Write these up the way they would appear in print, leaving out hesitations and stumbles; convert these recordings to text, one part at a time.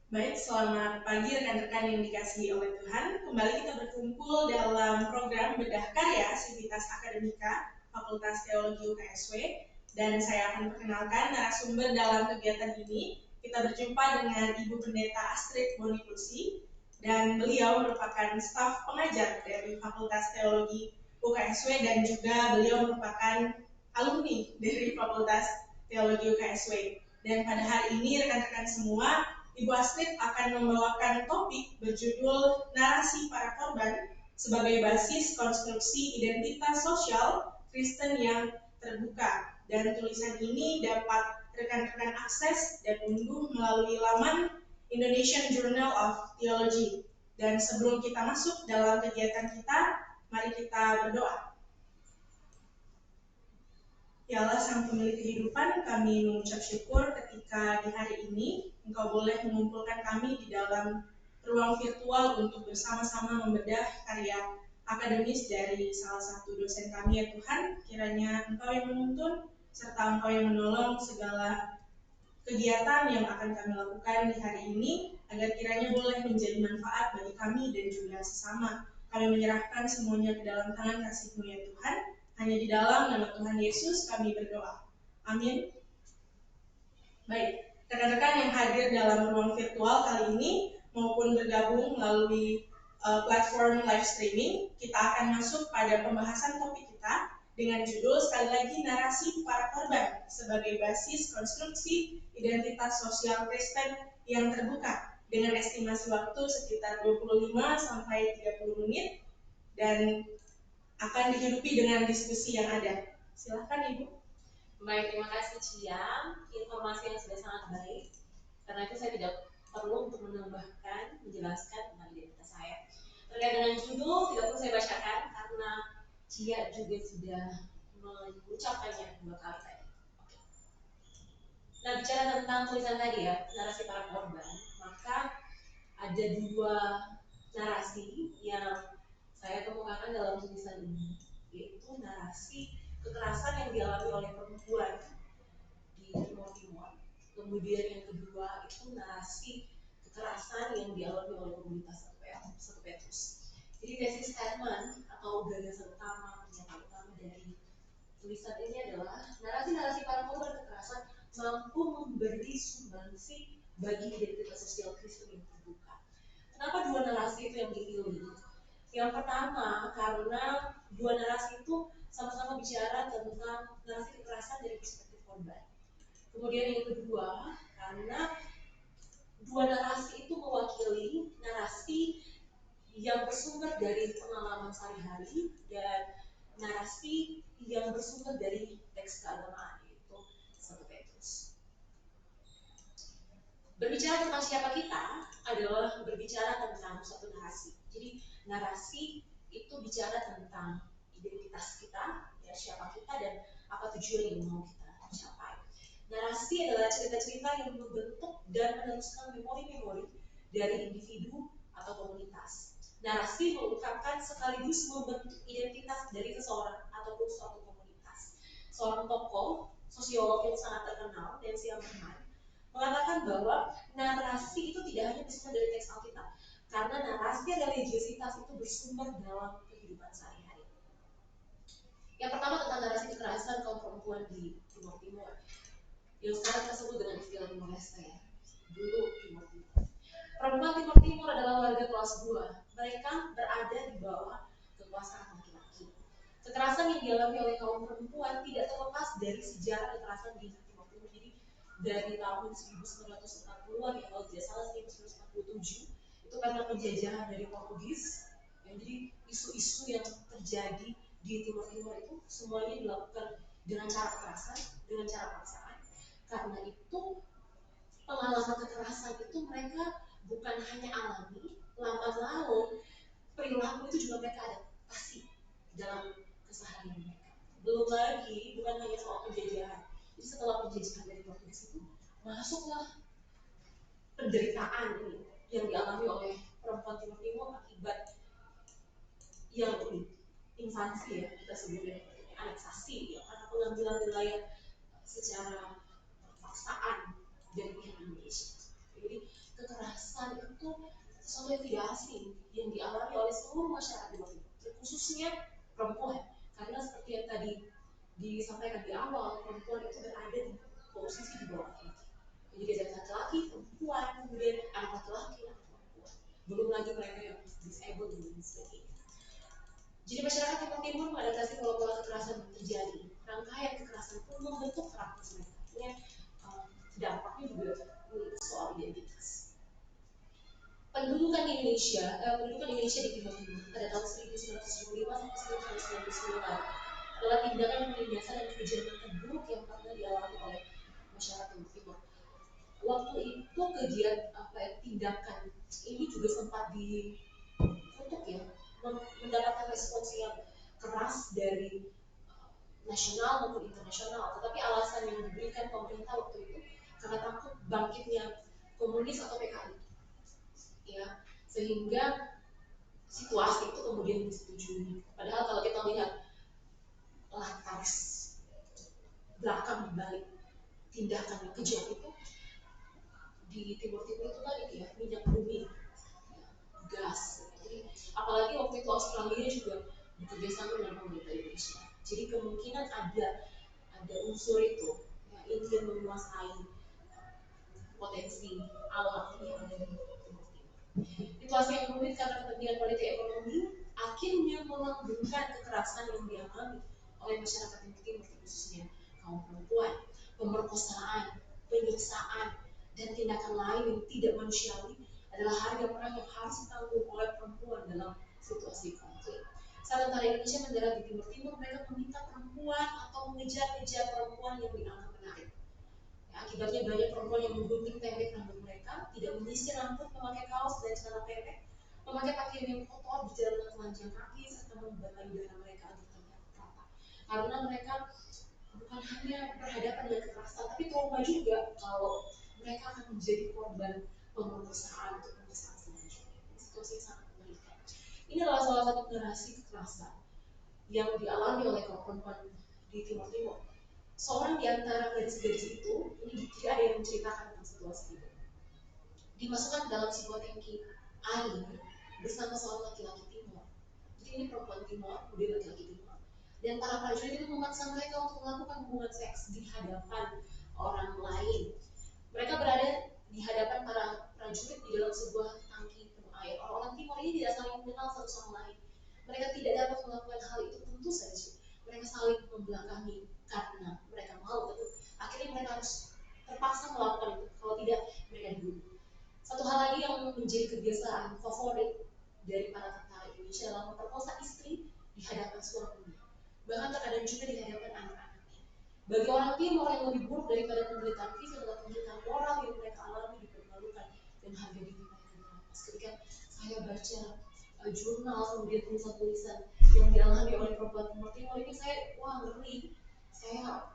Baik, selamat pagi rekan-rekan yang dikasihi oleh Tuhan. Kembali kita berkumpul dalam program Bedah Karya Sivitas Akademika Fakultas Teologi UKSW. Dan saya akan perkenalkan narasumber dalam kegiatan ini. Kita berjumpa dengan Ibu Pendeta Astrid Boniflusi, dan beliau merupakan staf pengajar dari Fakultas Teologi UKSW dan juga beliau merupakan alumni dari Fakultas Teologi UKSW. Dan pada hari ini rekan-rekan semua, Ibu Astrid akan membawakan topik berjudul Narasi Para Korban sebagai basis konstruksi identitas sosial Kristen yang terbuka. Dan tulisan ini dapat rekan-rekan akses dan unduh melalui laman Indonesian Journal of Theology. Dan sebelum kita masuk dalam kegiatan kita, mari kita berdoa. Ya Allah, Sang Pemilik Kehidupan, kami mengucap syukur ketika di hari ini Engkau boleh mengumpulkan kami di dalam ruang virtual untuk bersama-sama membedah karya akademis dari salah satu dosen kami, ya Tuhan. Kiranya Engkau yang menuntun, serta Engkau yang menolong segala kegiatan yang akan kami lakukan di hari ini, agar kiranya boleh menjadi manfaat bagi kami dan juga sesama. Kami menyerahkan semuanya ke dalam tangan kasih-Mu, ya Tuhan. Hanya di dalam nama Tuhan Yesus kami berdoa. Amin. Baik, rekan-rekan yang hadir dalam ruang virtual kali ini maupun bergabung melalui platform live streaming, kita akan masuk pada pembahasan topik kita dengan judul sekali lagi narasi para korban sebagai basis konstruksi identitas sosial Kristen yang terbuka, dengan estimasi waktu sekitar 25 sampai 30 menit dan akan dihidupi dengan diskusi yang ada. Silakan Ibu. Baik, terima kasih Cia. Informasi yang sudah sangat baik. Karena itu saya tidak perlu untuk menambahkan, menjelaskan tentang identitas saya. Terkait dengan judul, tidak perlu saya bacakan karena Cia juga sudah mengucapkannya 2 kali tadi. Oke. Nah, bicara tentang tulisan tadi ya, narasi para korban, maka ada 2 narasi yang saya kemukakan dalam tulisan ini, yaitu narasi kekerasan yang dialami oleh perempuan di Timur Timur. Kemudian yang kedua itu narasi kekerasan yang dialami oleh komunitas Satu Petrus. Jadi basic statement atau gagasan utama, pernyataan utama dari tulisan ini adalah narasi-narasi para korban kekerasan mampu memberi sumbangsi bagi identitas sosial Kristen yang terbuka. Kenapa 2 narasi itu yang dipilih? Yang pertama, karena 2 narasi itu sama-sama bicara tentang narasi kekerasan dari perspektif korban. Kemudian yang kedua, karena 2 narasi itu mewakili narasi yang bersumber dari pengalaman sehari-hari dan narasi yang bersumber dari teks keagamaan, yaitu 1 Petrus. Berbicara tentang siapa kita adalah berbicara tentang suatu narasi. Jadi narasi itu bicara tentang identitas kita, ya, siapa kita dan apa tujuan yang mau kita capai. Narasi adalah cerita-cerita yang membentuk dan meneruskan memori-memori dari individu atau komunitas. Narasi mengungkapkan sekaligus membentuk identitas dari seseorang ataupun suatu komunitas. Seorang tokoh sosiolog yang sangat terkenal, Nancy Amerman, mengatakan bahwa narasi itu tidak hanya bersumber dari teks Alkitab, karena narasi religiositas itu bersumber dalam kehidupan sehari-hari. Yang pertama tentang narasi kekerasan kaum perempuan di Timur Timur, yang sekarang tersebut dengan istilah Timor Leste ya. Dulu Timur Timur. Perempuan Timur Timur adalah warga kelas 2. Mereka berada di bawah kekuasaan laki-laki. Kekerasan yang dialami oleh kaum perempuan tidak terlepas dari sejarah kekerasan di Timur Timur. Jadi dari tahun 1940-an ya, kalau tidak salah 1947, itu karena penjajahan dari Portugis. Yang jadi isu-isu yang terjadi di Timur Timur itu semuanya dilakukan dengan cara kekerasan, dengan cara paksaan. Karena itu pengalaman kekerasan itu mereka bukan hanya alami, lambat laun perilaku itu juga mereka adaptasi dalam keseharian mereka. Belum lagi bukan hanya soal penjajahan. Jadi setelah penjajahan dari Portugis itu masuklah penderitaan ini yang dialami oleh perempuan Timur Timur akibat yang invasi ya, kita sebutnya aneksasi ya, karena pengambilan wilayah secara paksaan dari pihak Indonesia. Jadi kekerasan sesuatu yang tidak asing yang dialami oleh seluruh masyarakat Timur Timur, terkhususnya perempuan. Karena seperti yang tadi disampaikan di awal, perempuan itu berada di posisi di bawah laki-laki. Jadi ada laki-laki, perempuan, kemudian anak laki-laki, anak perempuan. Belum lagi mereka yang disabled dan sebagainya. Jadi masyarakat Timur Timur mengadaptasi pola-pola kekerasan yang terjadi. Rangkaian kekerasan pun membentuk karakter mereka. Artinya dampaknya juga soal identitas. Pendudukan Indonesia di Timur Timur pada tahun 1975 sampai 1999 adalah tindakan penindasan dan kejahatan terburuk yang pernah dialami oleh masyarakat Timur Timur. Waktu itu tindakan ini juga sempat dikutuk ya, mendapatkan respons yang keras dari nasional maupun internasional. Tetapi alasan yang diberikan pemerintah waktu itu karena takut bangkitnya komunis atau PKI, ya, sehingga situasi itu kemudian disetujui. Padahal kalau kita lihat latar belakang dibalik tindakan yang kejam itu di Timur Timur itu kan ya minyak bumi, gas. Jadi apalagi waktu itu Australia juga bekerja sama dengan pemerintah Indonesia. Jadi kemungkinan ada unsur itu yang ingin menguasai potensi alam yang ada di Timur Timur. Situasi yang rumit karena kepentingan politik ekonomi akhirnya melanggengkan kekerasan yang dialami oleh masyarakat Timur Timur, khususnya kaum perempuan, pemerkosaan, penyiksaan, dan tindakan lain yang tidak manusiawi adalah harga perang yang harus ditanggung oleh perempuan dalam situasi konflik. Saat tentara Indonesia mendarat di Timur Timur, mereka meminta perempuan atau mengejar-ngejar perempuan yang dianggap menarik. Ya, akibatnya banyak perempuan yang menggunting pendek rambut mereka, tidak menyisir rambut, memakai kaos dan celana pendek, memakai pakaian yang kotor, berjalan dengan telanjang kaki, serta membuat payudara mereka agar terlihat rata. Karena mereka bukan hanya berhadapan dengan kekerasan, tapi trauma juga kalau mereka akan menjadi korban pemerkosaan atau penyiksaan selanjutnya. Ini situasi yang sangat mengerikan. Ini adalah salah satu generasi kekerasan yang dialami oleh kaum perempuan di Timur Timur. Seorang di antara gadis-gadis itu, ini tidak ada yang menceritakan tentang situasi itu, dimasukkan dalam sebuah tangki air bersama seorang laki-laki Timur. Jadi ini perempuan Timur, kemudian laki-laki Timur. Dan para prajurit itu memaksa mereka untuk melakukan hubungan seks di hadapan orang lain. Mereka berada di hadapan para prajurit di dalam sebuah tangki penuh air. Orang-orang Timur ini tidak saling mengenal satu sama lain. Mereka tidak dapat melakukan hal itu, tentu saja mereka saling membelakangi karena mereka mau, tapi akhirnya mereka harus terpaksa melakukan itu. Kalau tidak, mereka dibunuh. Satu hal lagi yang menjadi kebiasaan favorit dari para tentara Indonesia adalah memperkosa istri di hadapan suaminya, bahkan terkadang juga di hadapan anak-anaknya. Bagi orang Timur, yang lebih buruk daripada penderitaan fisik adalah penderitaan moral yang mereka alami, dipermalukan dan harga diri mereka dirampas. Ketika saya baca jurnal, kemudian tulisan-tulisan yang dialami oleh perempuan Timur Timur ini, saya ngeri, saya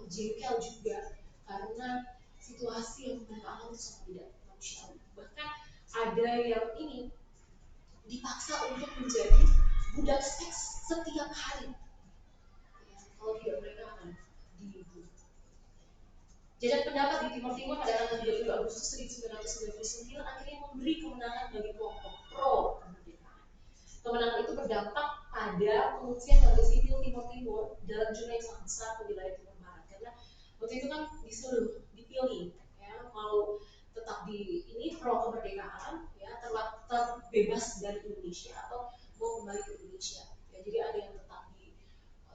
jengkel juga karena situasi yang mereka alami sangat tidak manusiawi. Bahkan ada yang ini dipaksa untuk menjadi budak seks setiap hari. Ya, kalau tidak mereka akan dibunuh. Jajak pendapat di Timur Timur pada tanggal 30 Agustus 1999 akhirnya memberi kemenangan bagi kelompok pro kemerdekaan. Kemenangan itu berdampak pada pengungsian warga sipil Timur Timur dalam jumlah yang sangat besar ke wilayah Timur Barat. Karena waktu itu kan disuruh dipilih, ya, mau tetap di ini pro kemerdekaan, ya, terbebas dari Indonesia, atau mau kembali ke Indonesia. Ya, jadi ada yang tetap di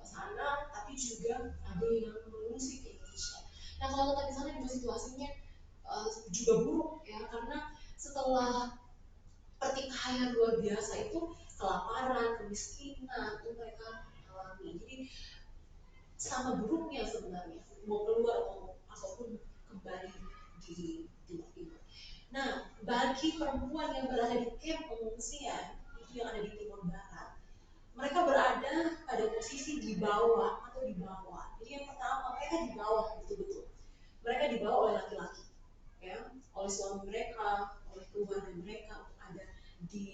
sana, tapi juga ada yang mengungsi ke Indonesia. Nah, kalau tetap di sana juga situasinya juga buruk, ya, karena setelah pertikaian luar biasa itu, kelaparan, kemiskinan itu mereka alami. Jadi sama buruknya sebenarnya mau keluar ataupun kembali di Timur Timur. Nah, bagi perempuan yang berada di kamp pengungsian itu yang ada di Timur Barat, mereka berada pada posisi di bawah atau di bawah. Jadi yang pertama, mereka di bawah, betul-betul. Mereka dibawa oleh laki-laki, ya, oleh suami mereka, oleh keluarga mereka untuk ada di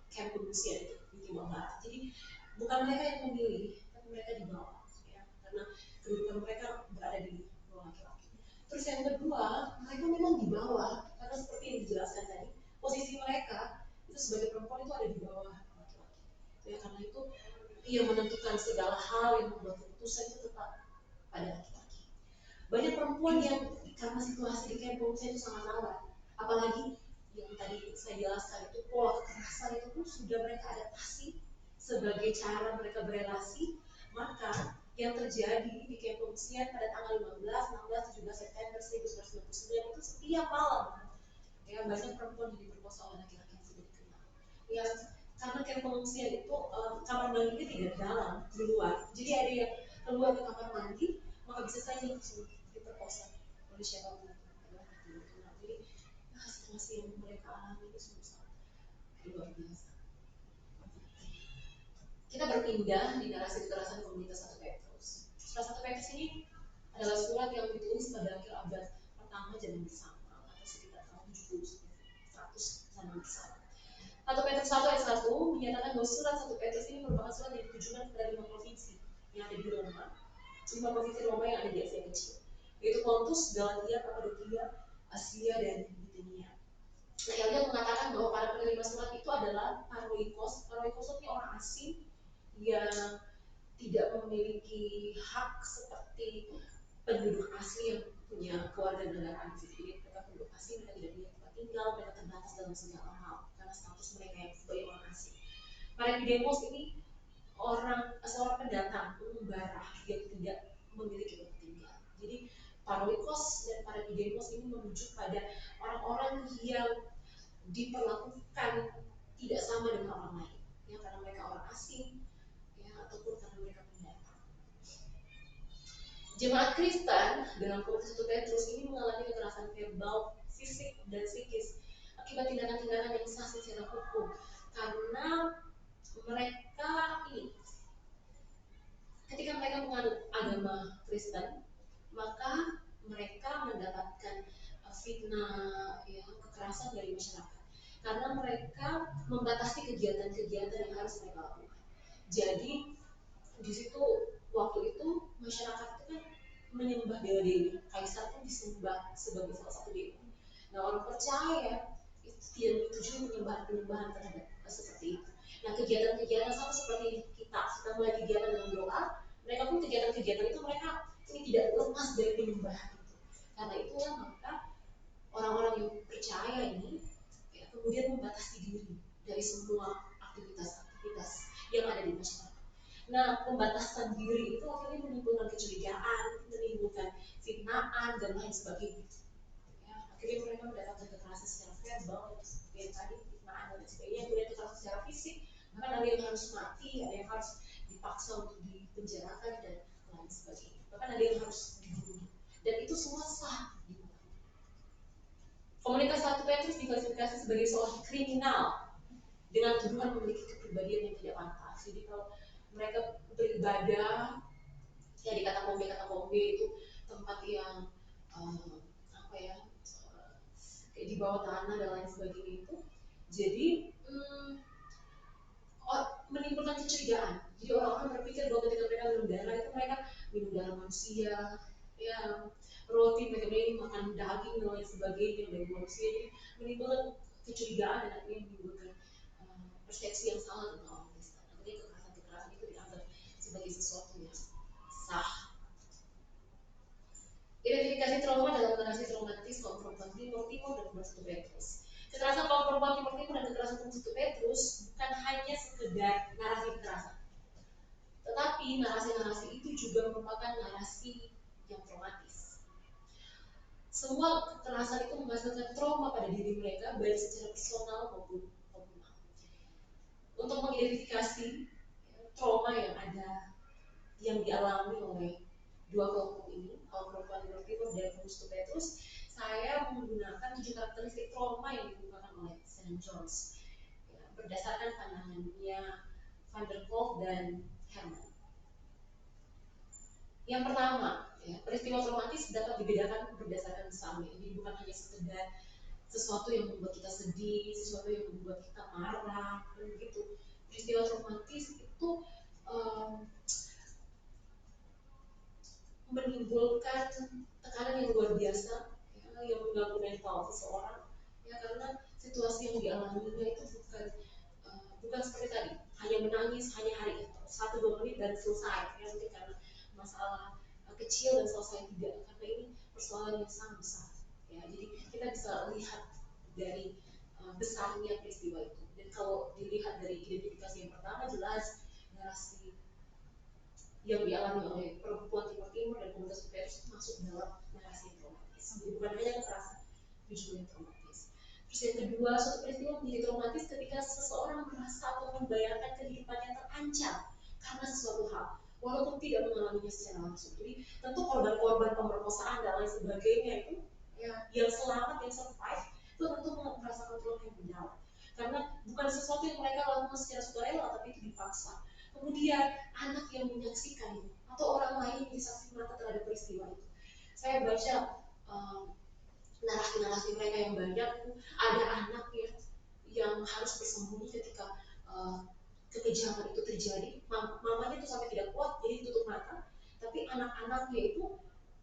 kamp pengungsian itu di Timur Barat. Jadi bukan mereka yang memilih, tapi mereka dibawa, ya, karena kehidupan mereka berada di bawah laki-laki. Terus yang kedua, mereka memang di bawah karena seperti yang dijelaskan tadi, posisi mereka perempuan yang karena situasi di camp saya itu sangat rawan, apalagi yang tadi saya jelaskan itu pola kekerasan itu pun sudah mereka adaptasi sebagai cara mereka berelasi, maka yang terjadi di camp pengungsian pada tanggal 15, 16, 17 September 1999 itu setiap malam ya banyak perempuan yang diperkosa oleh laki-laki yang sudah dikenal. Ya karena camp pengungsian itu kamar mandinya tidak dalam, di luar. Jadi ada yang keluar ke kamar mandi, maka bisa saja langsung diperkosa oleh siapapun. Jadi situasi yang mereka alami itu sangat luar biasa. Kita berpindah di narasi kekerasan komunitas 1 Petrus. Surat 1 Petrus ini adalah surat yang ditulis pada akhir abad pertama zaman bersama atau sekitar tahun 70 100 zaman bersama. 1 Petrus 1 ayat 1 menyatakan bahwa surat 1 Petrus ini merupakan surat yang ditujukan kepada 5 provinsi yang ada di Roma, 5 provinsi Roma yang ada di Asia Kecil, yaitu Pontus, Galatia, Kapadokia, Asia, dan Bitinia. Nah, Elia mengatakan bahwa para penerima surat itu adalah paroikos. Paroikos itu orang asing yang tidak memiliki hak seperti penduduk asli yang punya keluarga negaraan. Jadi mereka penduduk asing, mereka tidak punya tempat tinggal, mereka terbatas dalam segala hal karena status mereka yang sebagai orang asing. Para epidemos ini seorang pendatang, pengembara yang tidak memiliki tempat tinggal. Jadi paroikos dan para epidemos ini merujuk pada orang-orang yang diperlakukan tidak sama dengan orang lain, ya karena mereka orang asing, ya ataupun karena mereka pendatang. Jemaat Kristen dalam komunitas 1 Petrus ini mengalami kekerasan verbal, fisik, dan psikis akibat tindakan-tindakan yang sah secara hukum karena mereka ini ketika mereka menganut agama Kristen, maka mereka mendapatkan fitnah ya, kekerasan dari masyarakat karena mereka membatasi kegiatan-kegiatan yang harus mereka lakukan. Jadi di situ waktu itu masyarakat itu kan menyembah dewa-dewi, kaisar pun disembah sebagai salah satu dewa. Nah orang percaya itu tidak menyetujui penyembahan terhadap seperti itu. Nah kegiatan-kegiatan sama seperti kita mulai kegiatan dengan doa, mereka pun kegiatan-kegiatan itu mereka ini tidak lepas dari penyembahan itu. Karena itulah maka orang-orang yang percaya ini ya, kemudian membatasi diri dari semua aktivitas-aktivitas yang ada di masyarakat. Nah, pembatasan diri itu akhirnya menimbulkan kecurigaan, menimbulkan fitnaan dan lain sebagainya. Ya, akhirnya mereka mendapatkan kekerasan secara verbal, seperti yang tadi, fitnaan dan lain sebagainya, kemudian kekerasan secara fisik, bahkan ada yang harus mati, ada yang harus dipaksa untuk dipenjarakan dan lain sebagainya. Bahkan ada yang harus dibunuh. Dan itu semua sah. Komunitas 1 Petrus diklasifikasi sebagai seorang kriminal dengan tuduhan memiliki kepribadian yang tidak pantas. Jadi kalau mereka beribadah ya di katakombe itu tempat yang apa ya kayak di bawah tanah dan lain sebagainya itu, jadi menimbulkan kecurigaan. Jadi orang-orang berpikir bahwa ketika mereka minum darah itu mereka minum darah manusia, ya roti mereka makan daging dan lain sebagainya dari manusia, jadi menimbulkan kecurigaan dan akhirnya menimbulkan persepsi yang salah tentang orang Kristen. Akhirnya kekerasan itu dianggap sebagai sesuatu yang sah. Identifikasi trauma dalam narasi traumatis kaum perempuan Timur dan 1 Petrus. Kekerasan kaum perempuan Timur dan kekerasan 1 Petrus bukan hanya sekedar narasi kekerasan, tetapi narasi-narasi itu juga merupakan narasi yang traumatis. Semua kekerasan itu menghasilkan trauma pada diri mereka, baik secara personal maupun komunal. Untuk mengidentifikasi trauma yang ada, yang dialami oleh dua kelompok ini, kaum perempuan Timur dan 1 Petrus, saya menggunakan 7 karakteristik trauma yang dikemukakan oleh St. John's ya, berdasarkan pandangannya Van der Kolk dan Herman. Yang pertama, ya, peristiwa traumatis dapat dibedakan berdasarkan misalnya, jadi bukan hanya sekedar sesuatu yang membuat kita sedih, sesuatu yang membuat kita marah, begitu. Peristiwa traumatis itu menimbulkan tekanan yang luar biasa ya, yang mengganggu mental seseorang ya karena situasi yang dialaminya itu bukan seperti tadi hanya menangis hanya hari itu 1-2 menit dan selesai ya mungkin karena masalah kecil dan selesai, tidak karena ini persoalan yang sangat besar. Ya, jadi kita bisa lihat dari besarnya peristiwa itu. Dan kalau dilihat dari identifikasi yang pertama, jelas narasi yang dialami oleh perempuan Timur Timur dan komunitas UPS itu masuk dalam narasi yang traumatis. Jadi bukan hanya kekerasan, tapi juga yang traumatis. Terus yang kedua, suatu peristiwa menjadi traumatis ketika seseorang merasa atau membayangkan kehidupannya terancam karena sesuatu hal, walaupun tidak mengalaminya secara langsung. Jadi tentu korban-korban pemerkosaan dan lain sebagainya itu ya, yang selamat, yang survive, itu tentu merasakan trauma yang mendalam. Karena bukan sesuatu yang mereka lakukan secara sukarela, tapi itu dipaksa. Kemudian anak yang menyaksikan itu atau orang lain yang disaksi mata terhadap peristiwa itu. Saya baca narasi-narasi mereka yang banyak, ada anak yang harus bersembunyi ketika kekejaman itu terjadi. Mamanya itu sampai tidak kuat, jadi tutup mata. Tapi anak-anaknya itu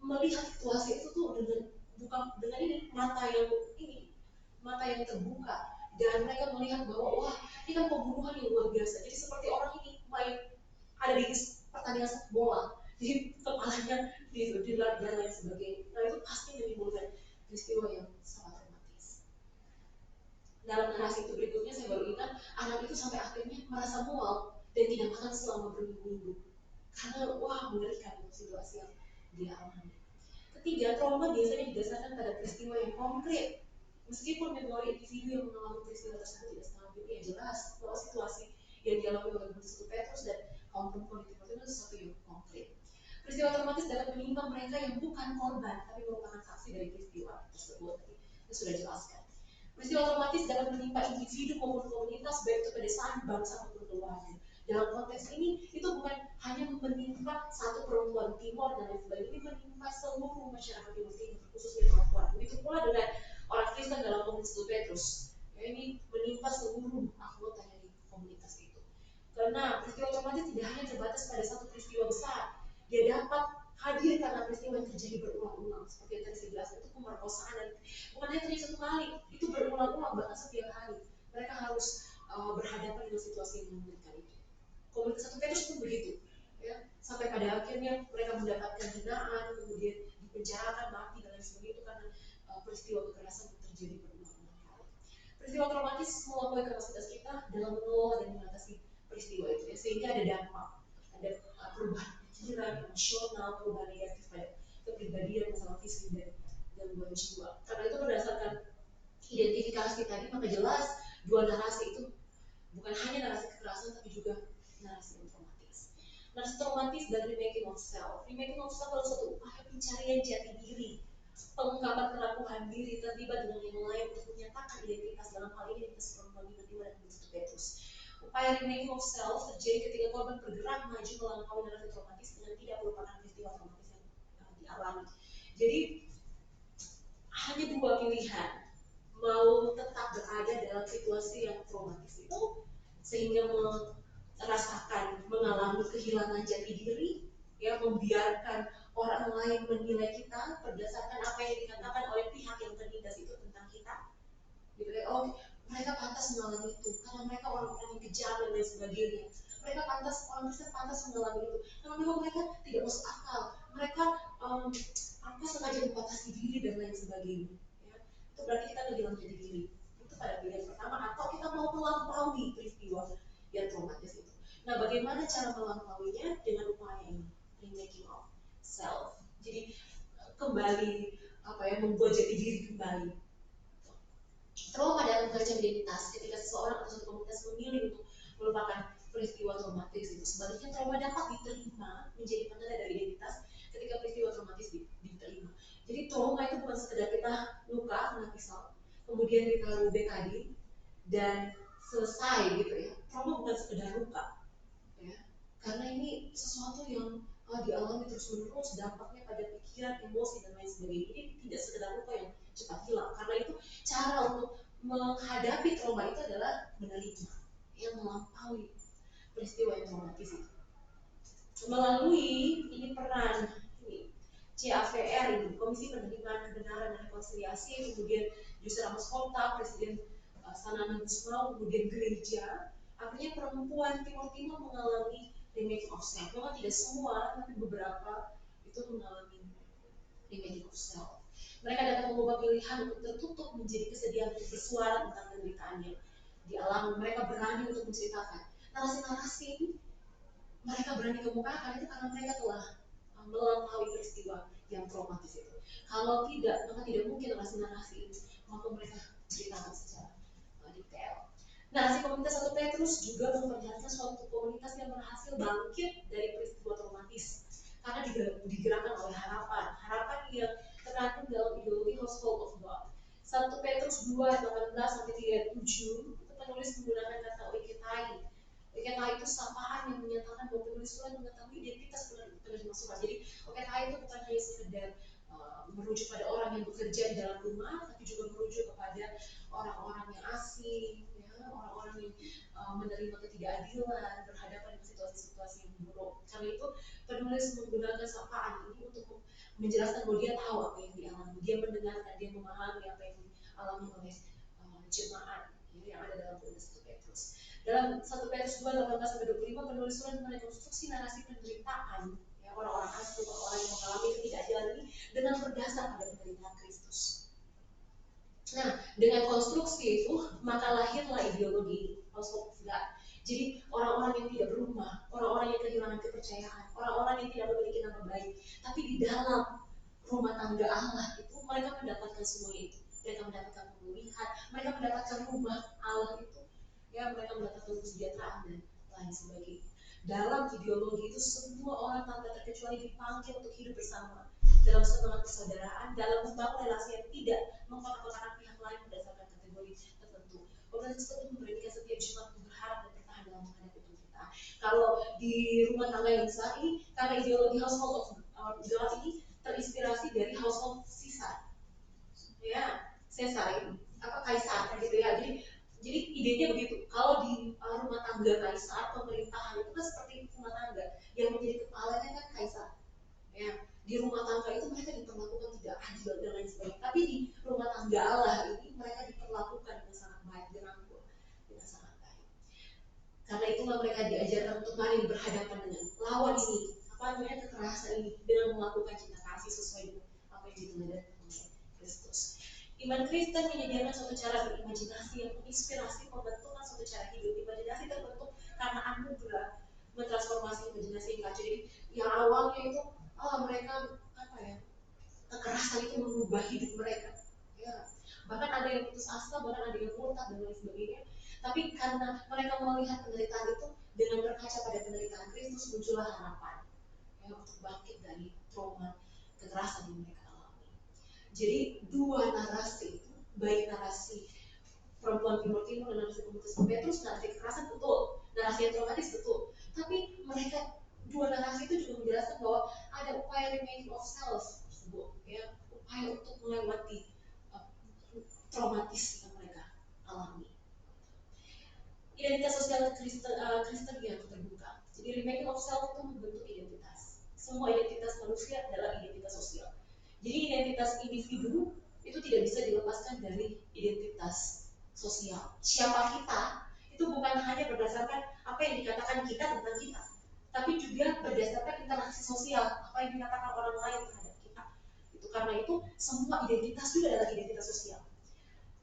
melihat situasi itu tuh dengan ini mata yang terbuka, dan mereka melihat bahwa wah, ini kan pembunuhan yang luar biasa. Jadi seperti orang ini ada di pertandingan sepak bola, jadi kepalanya di dan lain sebagainya. Nah itu pasti menimbulkan peristiwa yang sangat traumatis. Dalam narasi itu berikutnya saya baru ingat, anak itu sampai akhirnya merasa mual dan tidak makan selama berminggu-minggu karena wah, mengerikan situasi yang dia alami. Ketiga, trauma biasanya didasarkan pada peristiwa yang konkret. Meskipun memori individu yang mengalami peristiwa tersebut tidak stabil, ya jelas bahwa situasi yang dialami oleh Gusti Petrus dan kaum perempuan di Timur itu sesuatu yang konkret. Peristiwa traumatis dapat menimpa mereka yang bukan korban, tapi merupakan saksi dari peristiwa tersebut. Kita sudah jelaskan. Peristiwa traumatis dapat menimpa individu maupun komunitas, baik itu pedesaan, bangsa maupun keluarga. Dalam konteks ini, itu bukan hanya menimpa satu perempuan Timur dan lain sebagainya, ini menimpa seluruh masyarakat Timur Timur, khususnya perempuan. Begitu pula dengan orang Kristen dalam komunitas Petrus. Ya, ini menimpa seluruh anggota dari komunitas itu. Karena peristiwa traumatis tidak hanya terbatas pada satu peristiwa besar, dia dapat hadir karena peristiwa yang terjadi berulang-ulang. Seperti yang tadi saya jelaskan, itu pemerkosaan, dan bukan hanya terjadi satu kali, itu berulang-ulang, bahkan setiap hari. Mereka harus berhadapan dengan situasi yang mengerikan itu. Komunitas satu Petrus pun begitu, ya, sampai pada akhirnya mereka mendapatkan hinaan, kemudian dipenjarakan, mati dan lain sebagainya itu karena peristiwa kekerasan yang terjadi berulang-ulang kali. Peristiwa traumatis melampaui kapasitas kita dalam mengelola dan mengatasi peristiwa itu, ya, sehingga ada dampak, ada perubahan pikiran, emosional, perubahan negatif pada kepribadian, masalah fisik dan gangguan jiwa. Karena itu berdasarkan identifikasi tadi, maka jelas dua narasi itu bukan hanya narasi kekerasan tapi juga narasi yang traumatis. Narasi traumatis dan remaking of self. Remaking of self adalah suatu upaya pencarian jati diri, pengungkapan pengakuan diri, terlibat dengan yang lain untuk menyatakan identitas, dalam hal ini identitas perempuan di dan Gusti Petrus. Upaya remaking of self terjadi ketika korban bergerak maju melampaui narasi traumatis dengan tidak merupakan peristiwa traumatis yang dialami. Jadi hanya dua pilihan, mau tetap berada dalam situasi yang traumatis itu sehingga merasakan, mengalami kehilangan jati diri, ya, membiarkan orang lain menilai kita berdasarkan apa yang dikatakan oleh pihak yang terlindas itu tentang kita, gitu ya. Oh, mereka pantas mengalami itu karena mereka orang-orang yang kejam dan lain sebagainya. Mereka pantas, orang Kristen pantas mengalami itu karena memang mereka tidak masuk akal. Mereka apa sengaja membatasi diri dan lain sebagainya. Ya. Itu berarti kita kehilangan jati diri. Itu pada pilihan pertama, atau kita mau melampaui peristiwa yang traumatis itu. Nah, bagaimana cara melampauinya? Dengan upaya ini, remaking of self. Jadi kembali membuat jati diri kembali. Trauma dalam terancam identitas ketika seseorang atau suatu komunitas memilih untuk melupakan peristiwa traumatis itu. Sebaliknya, trauma dapat diterima menjadi penanda dari identitas ketika peristiwa traumatis diterima. Jadi trauma itu bukan sekedar kita luka kena pisau, kemudian ditaruh betadin dan selesai gitu ya. Trauma bukan sekedar luka, ya, karena ini sesuatu yang dialami terus menerus, dampaknya pada pikiran, emosi dan lain sebagainya. Ini tidak sekedar luka yang cepat hilang. Karena itu cara untuk menghadapi trauma itu adalah menerima, yang melampaui peristiwa yang traumatis itu melalui ini peran ini CAVR, ini Komisi Penerimaan Kebenaran dan Rekonsiliasi, kemudian Yusuf Ramos Kota, Presiden Sanana Gusmao, kemudian gereja. Artinya perempuan Timur Timur mengalami remaking of self. Memang tidak semua, tapi beberapa itu mengalami Remedy of self. Mereka dapat mengubah pilihan untuk tertutup menjadi kesedihan untuk bersuara tentang penderitaan yang dialami. Mereka berani untuk menceritakan narasi-narasi ini. Mereka berani kemukakan itu karena mereka telah melampaui peristiwa yang traumatis itu. Kalau tidak, maka tidak mungkin narasi-narasi ini mampu mereka ceritakan secara detail. Narasi komunitas 1 Petrus juga memperlihatkan suatu komunitas yang berhasil bangkit dari peristiwa traumatis karena digerakkan oleh harapan yang terkandung dalam ideologi household of God. 1 Petrus 2:18-37 itu penulis menggunakan kata oiketai. Oiketai itu sapaan yang menyatakan bahwa penulis surat mengetahui identitas penerima surat. Jadi oiketai itu bukan hanya sekedar merujuk pada orang yang bekerja di dalam rumah, tapi juga merujuk kepada orang-orang yang asing, ya, orang-orang yang menerima ketidakadilan, berhadapan dengan situasi-situasi yang buruk. Karena itu penulis menggunakan sapaan ini untuk menjelaskan bahwa dia tahu apa yang dialami, dia mendengarkan, dia memahami apa yang dialami oleh jemaat yang ada dalam tulis 1 Petrus. Dalam 1 Petrus 2:18-25 penulis surat merekonstruksi narasi penderitaan ya, orang-orang asli, orang-orang yang mengalami ketidakadilan ini dengan berdasar pada penderitaan Kristus. Nah, dengan konstruksi itu maka lahirlah ideologi household of God. Jadi orang-orang yang tidak berumah, orang-orang yang kehilangan kepercayaan, orang-orang yang tidak memiliki nama baik, tapi di dalam rumah tangga Allah itu mereka mendapatkan semua itu. Mereka mendapatkan pemulihan, mereka mendapatkan rumah Allah itu, ya mereka mendapatkan kesejahteraan dan lain sebagainya. Dalam ideologi itu semua orang tanpa terkecuali dipanggil untuk hidup bersama dalam semangat persaudaraan, dalam membangun relasi yang tidak mengkotak-kotakan pihak lain berdasarkan kategori tertentu. Komunitas tersebut memberanikan setiap Jumat untuk berharap dan bertahan dalam menghadapi penderitaan. Kalau di rumah tangga yang besar ini, karena ideologi household of God ini terinspirasi dari household Caesar, ya Caesar ini apa Kaisar gitu ya. Jadi idenya begitu. Kalau di rumah tangga Kaisar, pemerintahan itu kan seperti rumah tangga yang menjadi kepalanya kan Kaisar. Ya, di rumah tangga itu mereka diperlakukan tidak adil dan lain sebagainya. Tapi di rumah tangga Allah ini mereka diperlakukan dengan sangat baik, dengan sangat baik. Karena itulah mereka diajarkan untuk mari berhadapan dengan lawan ini, apa namanya kekerasan ini, dengan melakukan cinta kasih sesuai dengan apa yang diteladankan oleh Kristus. Iman Kristen menyediakan suatu cara berimajinasi yang menginspirasi pembentukan suatu cara hidup. Imajinasi terbentuk karena anugerah mentransformasi imajinasi yang kacau. Jadi yang awalnya itu mereka apa ya, kekerasan itu mengubah hidup mereka. Ya. Bahkan ada yang putus asa, bahkan ada yang murtad dan lain sebagainya. Tapi karena mereka melihat penderitaan itu dengan berkaca pada penderitaan Kristus muncullah harapan ya, untuk bangkit dari trauma kekerasan yang mereka alami. Jadi dua narasi itu, baik narasi perempuan Timur dan narasi komunitas Petrus, narasi kekerasan betul, narasi yang traumatis betul. Tapi mereka dua narasi itu juga menjelaskan bahwa ada upaya remaining of self tersebut, ya, upaya untuk melewati traumatis yang mereka alami. Identitas sosial Kristen yang terbuka. Jadi remaining of self itu membentuk identitas. Semua identitas manusia adalah identitas sosial. Jadi identitas individu itu tidak bisa dilepaskan dari identitas sosial. Siapa kita itu bukan hanya berdasarkan apa yang dikatakan kita tentang kita, tapi juga berdasarkan interaksi sosial, apa yang dikatakan orang lain terhadap kita. Itu karena itu semua identitas juga adalah identitas sosial.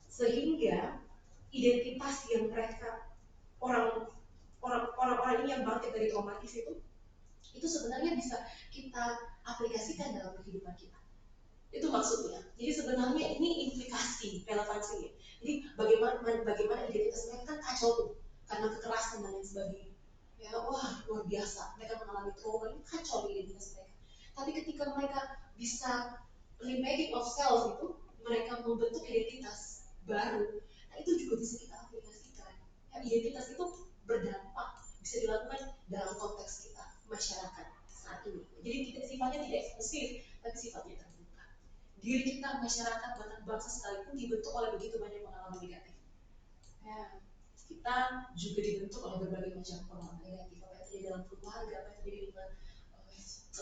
Sehingga identitas yang mereka orang-orang ini yang bangkit dari traumatis itu sebenarnya bisa kita aplikasikan dalam kehidupan kita. Itu maksudnya. Jadi sebenarnya ini implikasi relevansinya. Jadi bagaimana identitas mereka kan kacau tuh karena kekerasan dan lain sebagainya. Ya, wah luar biasa. Mereka mengalami trauma ini kacau identitas mereka. Tapi ketika mereka bisa remaking of self itu, mereka membentuk identitas baru. Nah itu juga bisa kita aplikasikan. Ya, identitas itu berdampak bisa dilakukan dalam konteks kita masyarakat saat ini. Jadi sifatnya tidak eksklusif, tapi sifatnya terbuka. Diri kita, masyarakat, bahkan bangsa sekalipun dibentuk oleh begitu banyak pengalaman negatif. Ya, kita juga dibentuk oleh berbagai macam pengalaman negatif. Apa yang terjadi dalam keluarga, apa yang terjadi dengan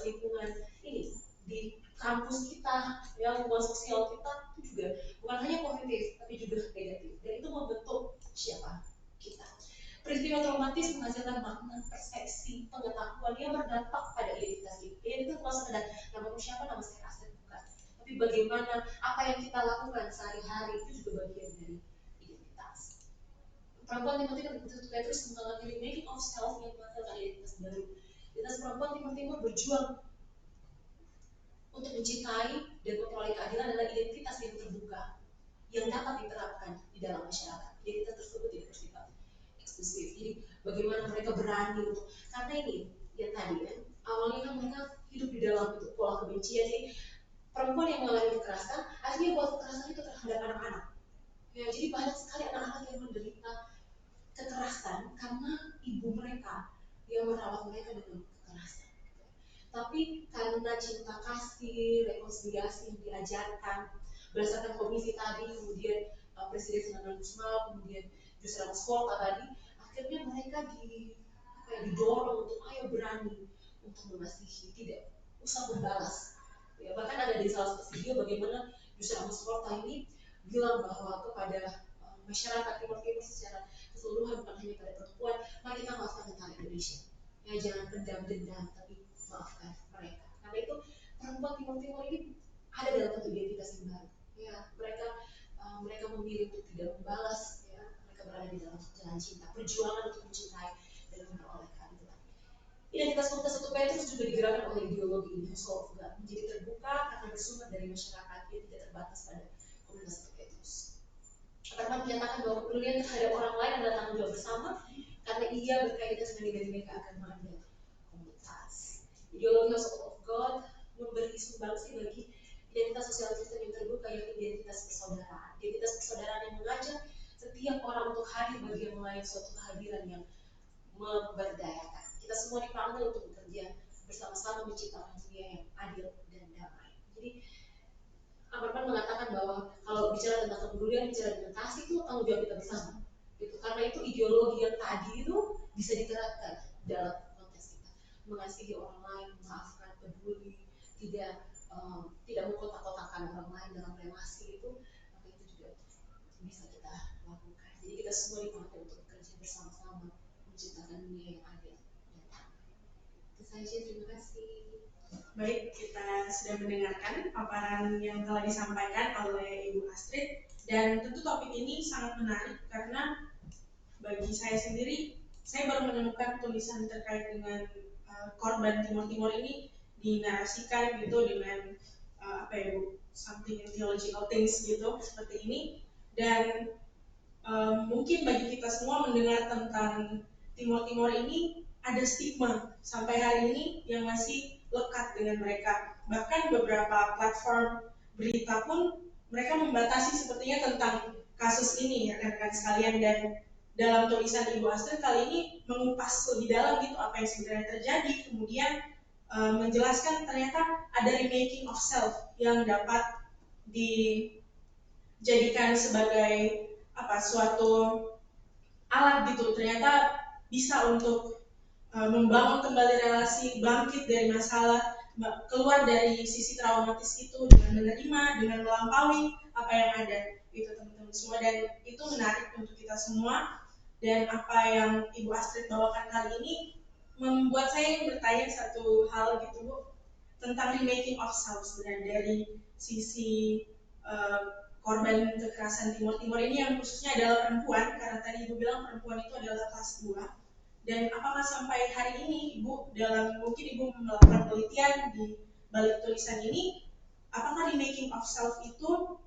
lingkungan ini di kampus kita, ya lingkungan sosial kita itu juga bukan hanya positif, tapi juga negatif. Dan itu membentuk siapa kita. Peristiwa traumatis menghasilkan makna, persepsi, pengetahuan yang berdampak pada identitas kita. Identitas bukan sekedar nama siapa, nama saya asli, bukan. lakukan sehari-hari itu juga bagian dari identitas. Perempuan Timur Timur Petrus mengalami remaking of self yang menghasilkan identitas baru. Identitas perempuan Timur Timur berjuang untuk mencintai dan memperoleh keadilan adalah identitas yang terbuka, yang dapat diterapkan di dalam masyarakat. Identitas tersebut tidak bersifat eksklusif. Jadi bagaimana mereka berani untuk, karena ini yang tadi kan, awalnya kan mereka hidup di dalam pola kebencian. Jadi perempuan yang mengalami kekerasan, akhirnya buat kekerasan itu terhadap anak-anak. Ya, jadi banyak sekali anak-anak yang menderita kekerasan karena ibu mereka yang merawat mereka dengan kekerasan. Tapi karena cinta kasih, rekonsiliasi yang diajarkan berdasarkan komisi tadi, kemudian Presiden Senang Gusmal, kemudian Yusra Kota tadi, akhirnya mereka didorong untuk ayo berani untuk mengasihi, tidak usah membalas. Ya, bahkan ada di salah satu video bagaimana Yusra Kota ini bilang bahwa kepada masyarakat Timur Timur secara keseluruhan, bukan hanya pada perempuan, mari kita maafkan tentara Indonesia. Ya, jangan pendam-dendam, tapi maafkan mereka. Karena itu perempuan Timur Timur ini ada dalam satu identitas yang baru. Ya, mereka memilih untuk tidak membalas. Ya, mereka berada di dalam jalan cinta, perjuangan untuk mencintai dan memperoleh keadilan. Identitas komunitas satu Petrus juga digerakkan oleh ideologi ini, menjadi terbuka karena bersumber dari masyarakat yang tidak terbatas pada komunitas satu Petrus. Pertama menyatakan bahwa kepedulian terhadap orang lain adalah tanggung jawab bersama karena ia berkaitan dengan nilai-nilai keagamaan dan komunitas. Ideologi House of God memberi sumbangsi bagi identitas sosial Kristen yang terbuka, yaitu identitas persaudaraan. Identitas persaudaraan yang mengajak setiap orang untuk hadir bagi yang lain, suatu kehadiran yang memberdayakan. Kita semua dipanggil untuk bekerja bersama-sama menciptakan dunia yang adil dan damai. Jadi Amar mengatakan bahwa kalau bicara tentang kepedulian, bicara tentang kasih itu tanggung jawab kita bersama. Gitu. Karena itu ideologi yang tadi itu bisa diterapkan dalam konteks kita. Mengasihi orang lain, memaafkan, peduli, tidak mengkotak-kotakan orang lain dalam relasi itu, maka itu juga bisa kita lakukan. Jadi kita semua dipanggil untuk bekerja bersama-sama menciptakan dunia yang adil dan damai. Itu saja, terima kasih. Baik, kita sudah mendengarkan paparan yang telah disampaikan oleh Ibu Astrid, dan tentu topik ini sangat menarik karena bagi saya sendiri, saya baru menemukan tulisan terkait dengan korban Timur-Timur ini dinarasikan gitu dengan apa ya Bu, something in theological things gitu seperti ini, dan mungkin bagi kita semua mendengar tentang Timur-Timur ini ada stigma sampai hari ini yang masih lekat dengan mereka. Bahkan beberapa platform berita pun mereka membatasi sepertinya tentang kasus ini ya rekan-rekan sekalian, dan dalam tulisan Ibu Astrid kali ini mengupas lebih dalam gitu apa yang sebenarnya terjadi, kemudian menjelaskan ternyata ada remaking of self yang dapat dijadikan sebagai suatu alat gitu, ternyata bisa untuk membangun kembali relasi, bangkit dari masalah, keluar dari sisi traumatis itu dengan menerima, dengan melampaui apa yang ada itu teman-teman semua, dan itu menarik untuk kita semua. Dan apa yang Ibu Astrid bawakan kali ini membuat saya bertanya satu hal gitu Bu, tentang remaking of self sebenarnya dari sisi korban kekerasan Timur-Timur ini yang khususnya adalah perempuan, karena tadi Ibu bilang perempuan itu adalah kelas 2. Dan apakah sampai hari ini Ibu mungkin Ibu melakukan penelitian di balik tulisan ini, apakah remaking of self itu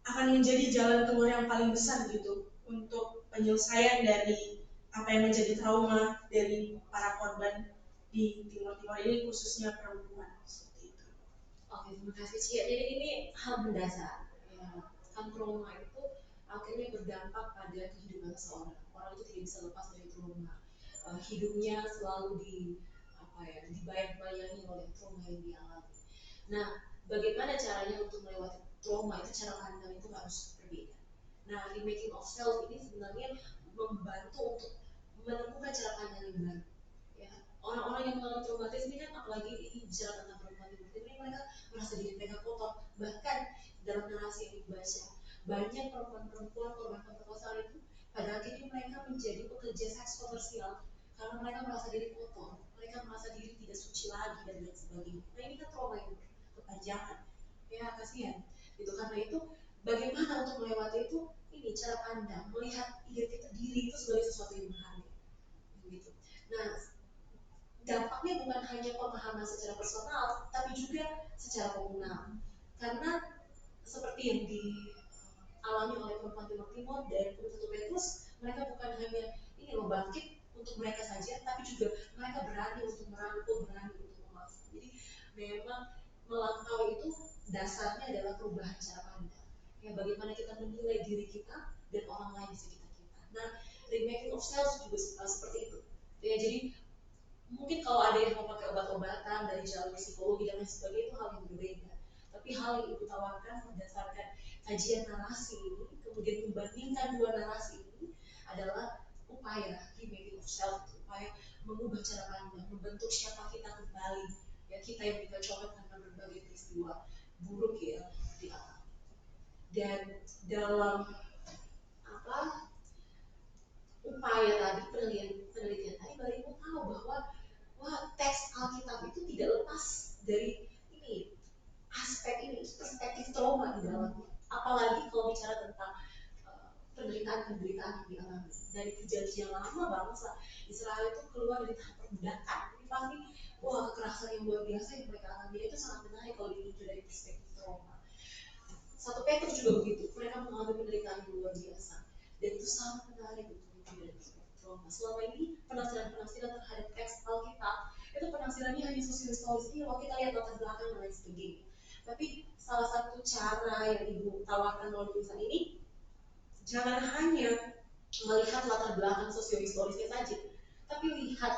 akan menjadi jalan keluar yang paling besar gitu untuk penyelesaian dari apa yang menjadi trauma dari para korban di Timur-Timur ini, khususnya perempuan seperti itu. Oke, terima kasih Cia. Jadi ini hal mendasar. Ya, kan trauma itu akhirnya berdampak pada kehidupan seseorang. Orang itu tidak bisa lepas dari trauma. Hidupnya selalu dibayang-bayangi oleh trauma yang dialami. Nah, bagaimana caranya untuk melewati trauma itu, cara pandang itu harus berbeda. Nah, remaking of self ini sebenarnya membantu untuk menemukan cara pandang yang baru. Ya, orang-orang yang mengalami traumatis ini kan, apalagi ini bicara tentang perempuan ini, mereka merasa diri mereka kotor. Bahkan dalam narasi yang dibaca, banyak perempuan-perempuan korban pemerkosaan itu pada akhirnya mereka menjadi pekerja seks komersial karena mereka merasa diri kotor, mereka merasa diri tidak suci lagi dan lain sebagainya. Nah, ini kan trauma yang berkepanjangan. Ya, kasihan. gitu. Karena itu bagaimana untuk melewati itu, ini cara pandang melihat identitas diri itu sebagai sesuatu yang berharga gitu. Nah, dampaknya bukan hanya pemahaman secara personal tapi juga secara komunal, karena seperti yang dialami oleh perempuan Timur Timur dan satu Petrus, mereka bukan hanya ini loh bangkit untuk mereka saja, tapi juga mereka berani untuk merangkul, berani untuk memaafkan. Jadi memang melampaui itu dasarnya adalah perubahan cara pandang. Ya, bagaimana kita menilai diri kita dan orang lain di sekitar kita. Nah, remaking of self juga seperti itu. Ya, jadi mungkin kalau ada yang mau pakai obat-obatan dari jalur psikologi dan lain sebagainya itu hal yang berbeda. Tapi hal yang ibu tawarkan berdasarkan kajian narasi ini, kemudian membandingkan dua narasi ini adalah upaya remaking of self, upaya mengubah cara pandang, membentuk siapa kita kembali, ya kita yang dikacaukan karena berbagai peristiwa buruk ya di alam. Dan dalam apa upaya tadi penelitian tadi baru ibu tahu bahwa wah teks Alkitab itu tidak lepas dari ini aspek ini perspektif trauma di dalamnya. Apalagi kalau bicara tentang penderitaan-penderitaan yang dialami dari perjanjian lama bangsa Israel itu keluar dari tahap perbudakan. Ini pasti wah kekerasan yang luar biasa yang mereka alami itu sangat menarik kalau diuji dari perspektif trauma. Satu Petrus juga begitu, mereka mengalami penderitaan yang luar biasa dan itu sangat menarik untuk diuji dari perspektif trauma. Selama ini penafsiran-penafsiran terhadap teks Alkitab itu penafsirannya hanya sosial-historis, ini kalau kita lihat latar belakang dan lain sebagainya. Tapi salah satu cara yang ibu tawarkan melalui tulisan ini, jangan hanya melihat latar belakang sosio-historisnya saja, tapi lihat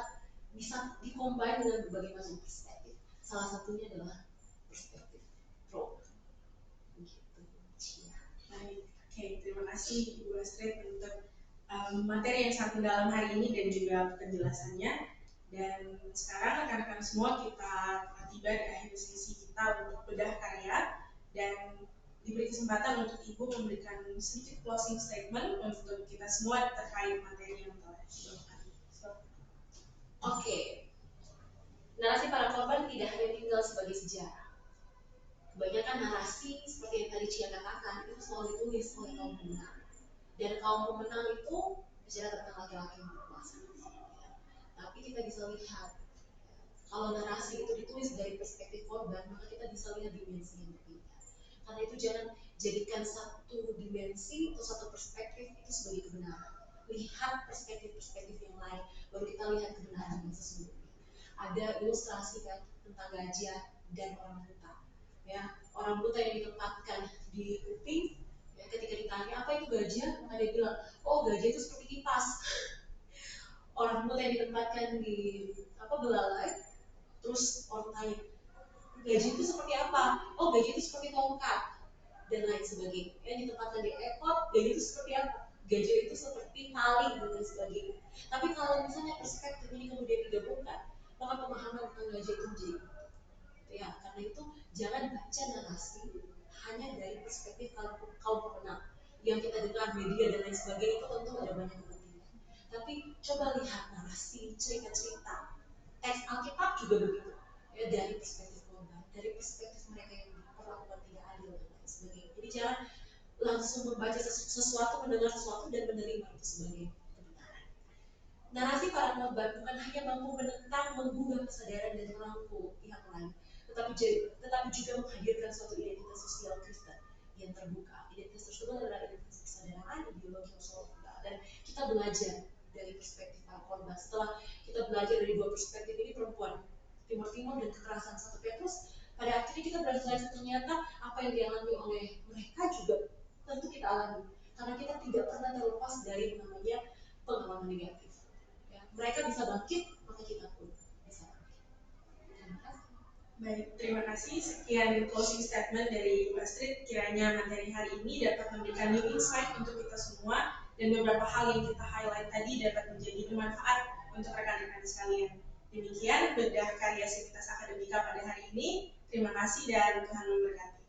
bisa dikombin dengan berbagai macam perspektif. Salah satunya adalah perspektif pro. Begitu. Baik, oke, terima kasih Ibu Astrid untuk materi yang sangat mendalam hari ini dan juga penjelasannya. Dan sekarang rekan-rekan semua kita telah tiba di akhir sesi kita untuk bedah karya dan diberi kesempatan untuk Ibu memberikan sedikit closing statement untuk kita semua terkait materi yang telah dibawakan. Oke, narasi para korban tidak hanya tinggal sebagai sejarah. Kebanyakan narasi seperti yang tadi Cia katakan itu selalu ditulis oleh kaum pemenang. Dan kaum pemenang itu bicara tentang laki-laki yang berkuasa. Tapi kita bisa lihat kalau narasi itu ditulis dari perspektif korban, maka kita bisa lihat dimensi yang berbeda. Karena itu jangan jadikan satu dimensi atau satu perspektif itu sebagai kebenaran. Lihat perspektif-perspektif yang lain, baru kita lihat kebenaran yang sesungguhnya. Ada ilustrasi kan tentang gajah dan orang buta. Ya, orang buta yang ditempatkan di kuping, ya, ketika ditanya apa itu gajah, maka dia bilang, oh gajah itu seperti kipas. Orang buta yang ditempatkan di belalai, terus orang tanya gaji itu seperti apa? Oh gaji itu seperti tongkat dan lain sebagainya. Yang ditempatkan di ekor, gaji itu seperti apa? Gaji itu seperti tali dan lain sebagainya. Tapi kalau misalnya perspektif ini kemudian digabungkan, maka pemahaman tentang gaji itu menjadi ya. Karena itu jangan baca narasi hanya dari perspektif kaum pemenang yang kita dengar media dan lain sebagainya, itu tentu ada banyak kepentingan. Tapi coba lihat narasi, cerita-cerita teks Alkitab juga begitu, ya, dari perspektif korban, dari perspektif mereka yang diperlakukan tidak adil dan lain sebagainya. Jadi jangan langsung membaca sesuatu, mendengar sesuatu dan menerima itu sebagai kebenaran. Narasi para korban bukan hanya mampu menentang, menggugah kesadaran dan merangkul pihak lain, tetapi juga menghadirkan suatu identitas sosial Kristen yang terbuka. Identitas tersebut adalah identitas kesadaran, ideologi Rasulullah, dan kita belajar dari perspektif para korban. Setelah kita belajar dari dua perspektif ini, perempuan Timur Timur dan kekerasan satu Petrus, pada akhirnya kita belajar ternyata apa yang dialami oleh mereka juga tentu kita alami, karena kita tidak pernah terlepas dari namanya pengalaman negatif. Ya, mereka bisa bangkit, maka kita pun bisa bangkit. Terima kasih. Baik, terima kasih. Sekian closing statement dari Mbak Astrid. Kiranya materi hari ini dapat memberikan new insight untuk kita semua dan beberapa hal yang kita highlight tadi dapat menjadi bermanfaat untuk rekan-rekan sekalian. Demikian bedah karya Sivitas Akademika pada hari ini. Terima kasih dan Tuhan memberkati.